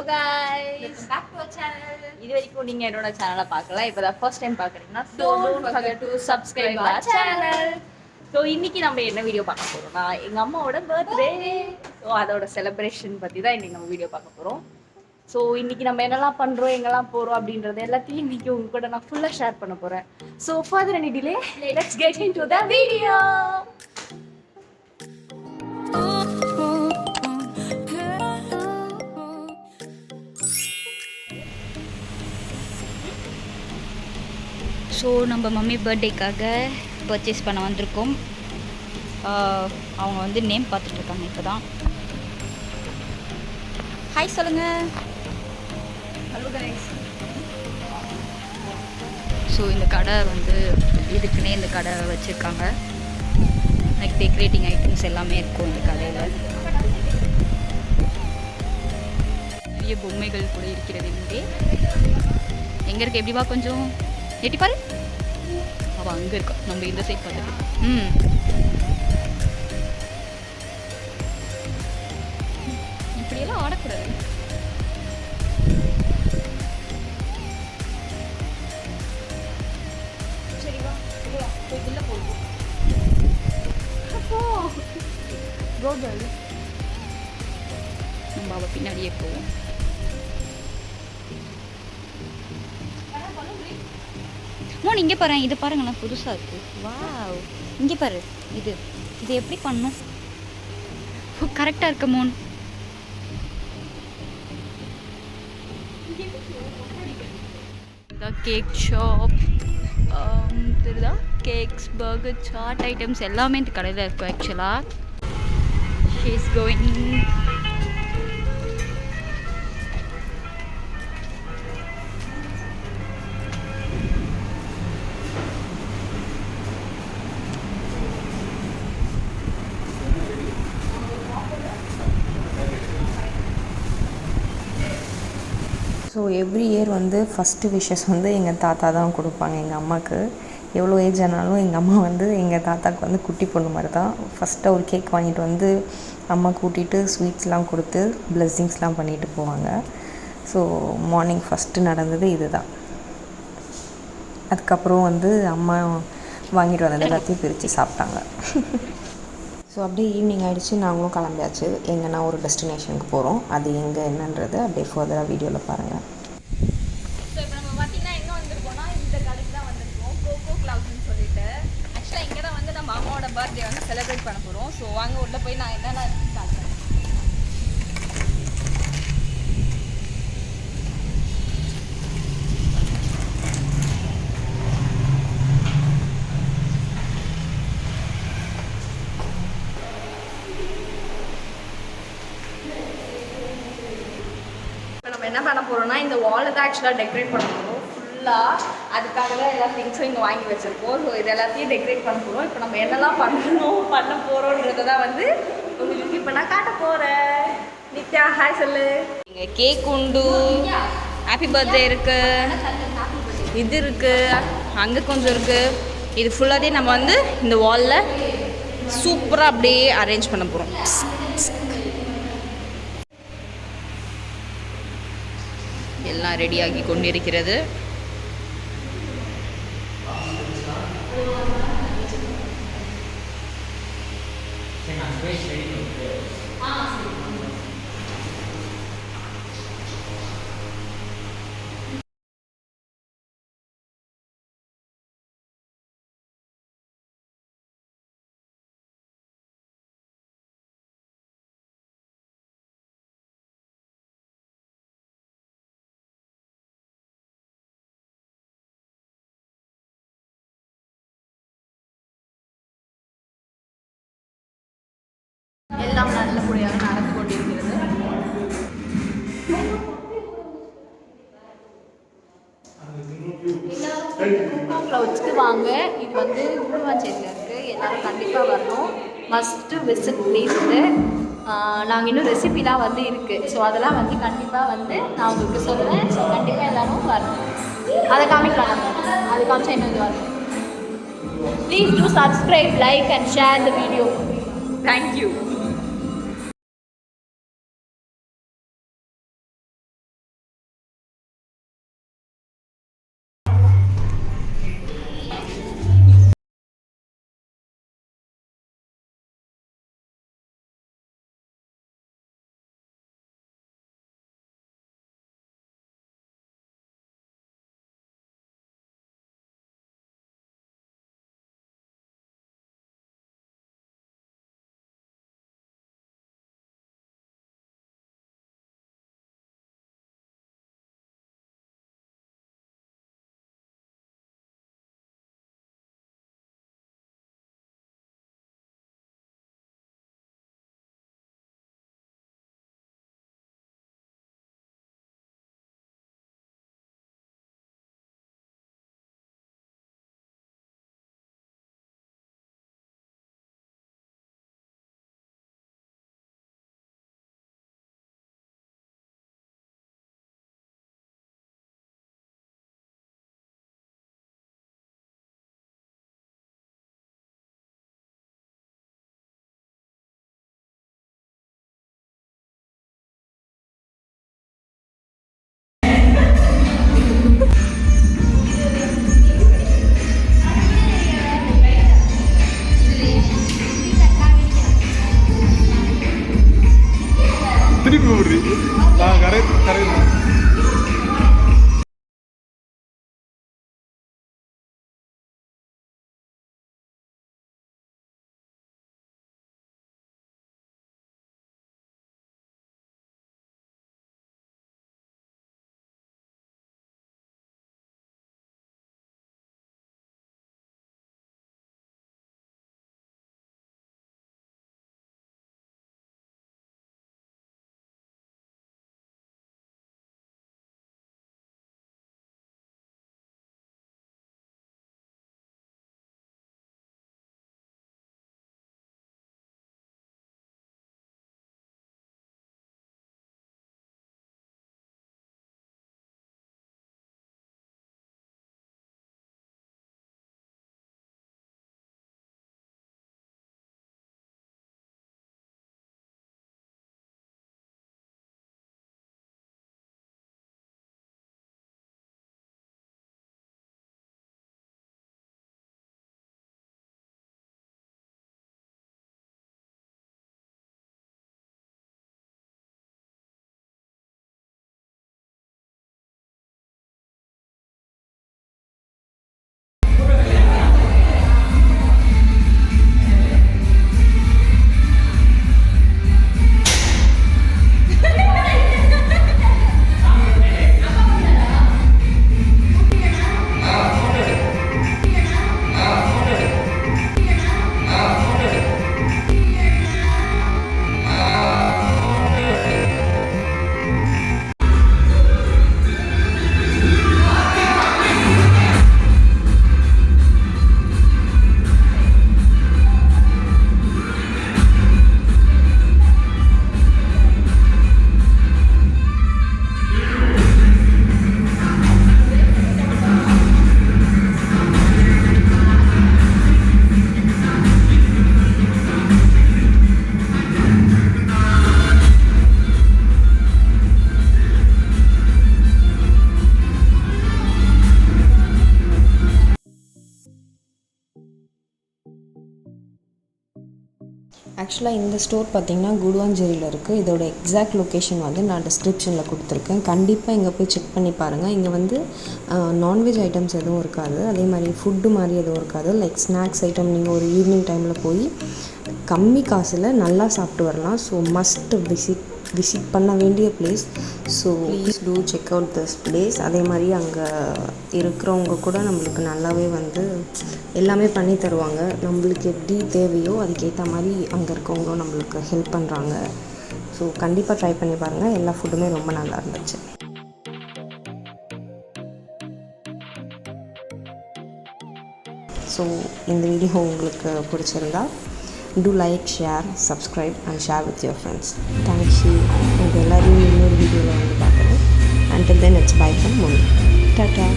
guys, welcome back to our channel. இது வரைக்கும் நீங்க என்னோட சேனலை பார்க்கல, இப்போதான் ஃபர்ஸ்ட் டைம் பார்க்குறீங்கன்னா don't forget to subscribe our channel. So இன்னைக்கு நம்ம என்ன வீடியோ பார்க்க போறோம்னா எங்க அம்மாவோட பர்த்டே. ஸோ அதோட செலிப்ரேஷன் பற்றி தான் இன்னைக்கு நம்ம வீடியோ பார்க்க போறோம். ஸோ இன்னைக்கு நம்ம என்னெல்லாம் பண்றோம், எங்கெல்லாம் போறோம் அப்படின்றது எல்லாத்தையும் இன்னைக்கு உங்க கூட நான் ஃபுல்லாக ஷேர் பண்ண போறேன். So further any delay, let's get into the video. So நம்ம மம்மி பர்த்டேக்காக பர்ச்சேஸ் பண்ண வந்திருக்கோம். அவங்க வந்து நேம் பார்த்துட்ருக்காங்க இப்போ தான். ஹாய் சொல்லுங்கள். Hello guys. ஸோ இந்த கடை வந்து இதுக்குன்னே இந்த கடை வச்சுருக்காங்க. லைக் டெக்கரேட்டிங் ஐட்டம்ஸ் எல்லாமே இருக்கும் இந்த கடையில். நிறைய பொம்மைகள் கூட இருக்கிறது இங்கே. எங்கே இருக்குது எப்படிவா கொஞ்சம் எட்டி பாரு. அவள் அங்கே இருக்கா, நம்ம இந்த சைட் பார்த்துட்டு. இப்படியெல்லாம் ஆடக்கூடாது. சரிவா போய் போடுவோம். நம்ம அவள் பின்னாடியே போவோம். மோன் இங்கே பாரு, இது பாருங்களேன் புதுசாக இருக்குது. வாவ், இங்கே பாரு. இது எப்படி பண்ணணும்? கரெக்டாக இருக்கு மோன். கேக் ஷாப் தெரியுதா? கேக்ஸ், பர்கர், சாட் ஐட்டம்ஸ் எல்லாமே இந்த கடையில் இருக்கும். ஆக்சுவலாக she is going. So every year வந்து ஃபஸ்ட்டு விஷஸ் வந்து எங்கள் தாத்தா தான் கொடுப்பாங்க எங்கள் அம்மாவுக்கு. எவ்வளோ ஏஜ் ஆனாலும் எங்கள் அம்மா வந்து எங்கள் தாத்தாவுக்கு வந்து குட்டி பொண்ணு மாதிரி தான். ஃபஸ்ட்டு ஒரு கேக் வாங்கிட்டு வந்து அம்மா கூட்டிகிட்டு ஸ்வீட்ஸ்லாம் கொடுத்து பிளெஸ்ஸிங்ஸ்லாம் பண்ணிட்டு போவாங்க. ஸோ மார்னிங் ஃபஸ்ட்டு நடந்தது இது தான். அதுக்கப்புறம் வந்து அம்மா வாங்கிட்டு வந்தது எல்லாத்தையும் பிரித்து சாப்பிட்டாங்க. ஸோ அப்படியே ஈவினிங் ஆகிடுச்சு, நாங்களும் கிளம்பியாச்சு. எங்கன்னா ஒரு டெஸ்டினேஷனுக்கு போகிறோம். அது எங்கே என்னன்றது அப்படியே ஃபர்தராக வீடியோவில் பாருங்கள். ஸோ இப்போ நம்ம பார்த்தீங்கன்னா எங்கே வந்திருக்கோம்னா இந்த கடைக்கு தான் வந்திருக்கோம், கோகோ கிளவுட்ஸ்னு சொல்லிட்டு. ஆக்சுவலாக இங்கே தான் வந்து நம்ம அம்மாவோட பர்த்டே வந்து செலிப்ரேட் பண்ண போகிறோம். ஸோ வாங்க உள்ள போய் நான் என்னென்ன இருக்குன்னு காட்டுறேன். என்ன பண்ண போகிறோம்னா இந்த வாலை தான் ஆக்சுவலாக டெக்கரேட் பண்ண போகிறோம் ஃபுல்லாக. அதுக்காக தான் எல்லா திங்ஸும் இங்கே வாங்கி வச்சுருக்கோம். ஸோ இது எல்லாத்தையும் டெக்கரேட் பண்ண போகிறோம். இப்போ நம்ம என்னெல்லாம் பண்ண போகிறோன்றதை தான் வந்து உங்களுக்கு இப்போ நான் காட்ட போகிறேன். நித்யா ஹாய் சொல்லு. இங்கே கேக் உண்டு, ஹாப்பி பர்த்டே இருக்குது, இது இருக்குது, அங்கே கொஞ்சம் இருக்குது. இது ஃபுல்லாகவே நம்ம வந்து இந்த வாலில் சூப்பராக அப்படியே அரேஞ்ச் பண்ண போகிறோம். எல்லாம் ரெடியாகி கொண்டிருக்கிறது. எல்லாம் நல்லபடியாக நடந்து கொண்டிருக்கிறது. கோகோ கிளவுட்ஸ்க்கு வாங்க. இது வந்து குருவாஞ்சேரியில் இருக்குது. எல்லோரும் கண்டிப்பாக வரணும். மஸ்ட்டு விசிட் ப்ளேஸ் இது. நாங்கள் இன்னும் ரெசிபிலாம் வந்து இருக்குது. ஸோ அதெல்லாம் வந்து கண்டிப்பாக வந்து நான் உங்களுக்கு சொல்லுவேன். ஸோ கண்டிப்பாக எல்லோரும் வரணும். அதை காமிக்கலாம். நம்ம அது காமிச்சா இன்னும் இது வரணும். Please do subscribe, like and share the video. Thank you. ஆக்சுவலாக இந்த ஸ்டோர் பார்த்திங்கன்னா குடுவாஞ்சேரியில் இருக்குது. இதோட எக்ஸாக்ட் லொக்கேஷன் வந்து நான் டிஸ்கிரிப்ஷனில் கொடுத்துருக்கேன். கண்டிப்பாக இங்கே போய் செக் பண்ணி பாருங்கள். இங்கே வந்து நான்வெஜ் ஐட்டம்ஸ் எதுவும் இருக்காது, அதே மாதிரி ஃபுட்டு மாதிரி எதுவும் இருக்காது. லைக் ஸ்நாக்ஸ் ஐட்டம் நீங்கள் ஒரு ஈவினிங் டைமில் போய் கம்மி காசில் நல்லா சாப்பிட்டு வரலாம். ஸோ மஸ்ட் விசிட் பண்ண வேண்டிய place. So please do check out this place. அதே மாதிரி அங்கே இருக்கிறவங்க கூட நம்மளுக்கு நல்லாவே வந்து எல்லாமே பண்ணி தருவாங்க. நம்மளுக்கு எப்படி தேவையோ அதுக்கேற்ற மாதிரி அங்கே இருக்கவங்களும் நம்மளுக்கு ஹெல்ப் பண்ணுறாங்க. ஸோ கண்டிப்பாக ட்ரை பண்ணி பாருங்கள். எல்லா ஃபுட்டுமே ரொம்ப நல்லா இருந்துச்சு. ஸோ இந்த வீடியோ உங்களுக்கு பிடிச்சிருந்தா do like, share, subscribe and share with your friends. Thank you. உங்கள் எல்லாரையும் இன்னொரு வீடியோவில் வந்து பார்க்குறேன். Until then, it's bye from Monu. Tata.